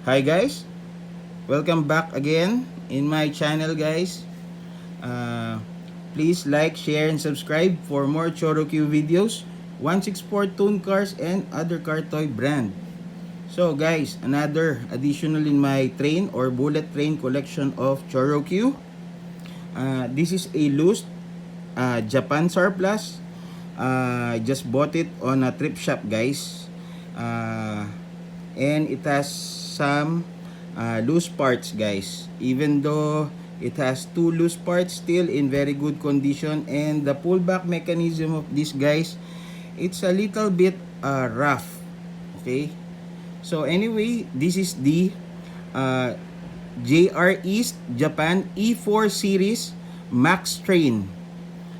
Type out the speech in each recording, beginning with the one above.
Hi guys, welcome back again in my channel guys. uh, Please like, share and subscribe for more Choro videos, 164 tune cars and other car toy brand. So guys, another additional in my train or bullet train collection of Choro. This is a loose Japan surplus. I just bought it on a thrift shop guys. And it has some loose parts guys, even though it has two loose parts, still in very good condition. And the pullback mechanism of this guys, it's a little bit rough. Okay, so anyway, this is the uh, JR East Japan E4 series Max train.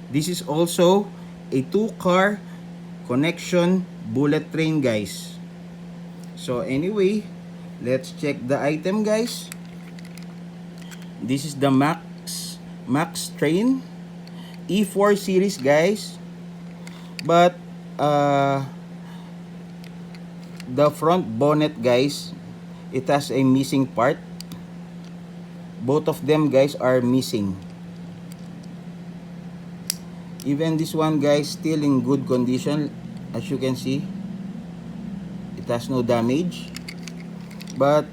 This is also a 2-car connection bullet train guys. So anyway, let's check the item guys. This is the Max train E4 series guys. But the front bonnet guys, it has a missing part. Both of them guys are missing. Even this one guys still in good condition, as you can see. It has no damage, but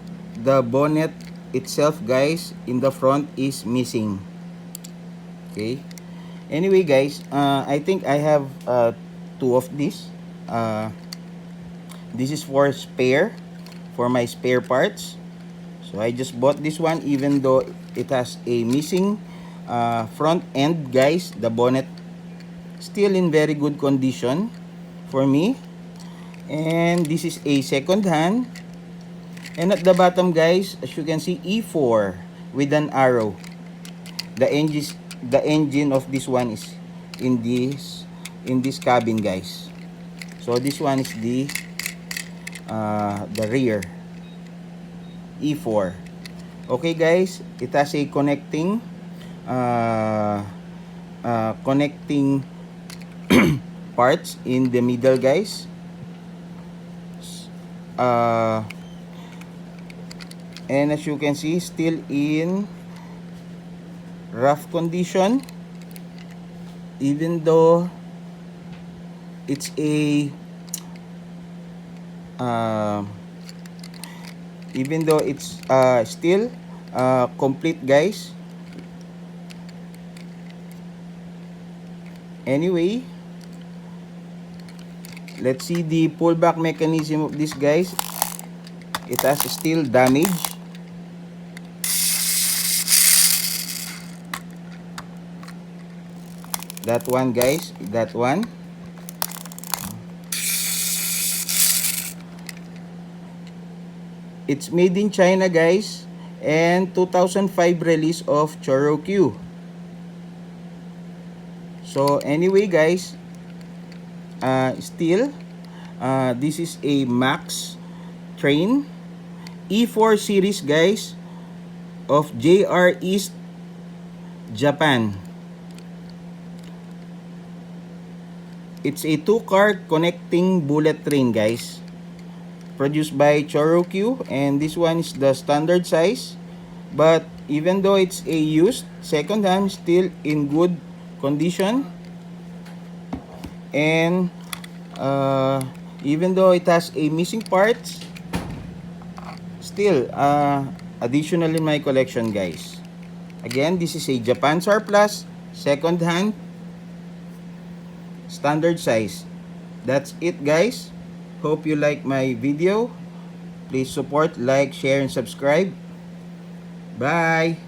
the bonnet itself guys in the front is missing. Okay, anyway guys, I think I have two of these. This is for my spare parts. So I just bought this one, even though it has a missing front end guys. The bonnet still in very good condition for me. And this is a second hand. And at the bottom guys, as you can see, E4 with an arrow. The engine of this one is in this cabin guys. So this one is the rear E4. Okay guys, it has a connecting parts in the middle guys. And as you can see, still in rough condition, even though it's a still complete guys. Anyway, let's see the pullback mechanism of this guys. It has still damage. That one guys, that one. It's made in China guys, and 2005 release of Choro. So anyway guys, still this is a Max train E4 series guys of JR East Japan. It's a 2-car connecting bullet train guys, produced by Choro, and this one is the standard size. But even though it's a used second hand, still in good condition. And even though it has a missing parts, still additional in my collection guys. Again, this is a Japan surplus second hand, standard size. That's it guys. Hope you like my video. Please support, like, share and subscribe. Bye.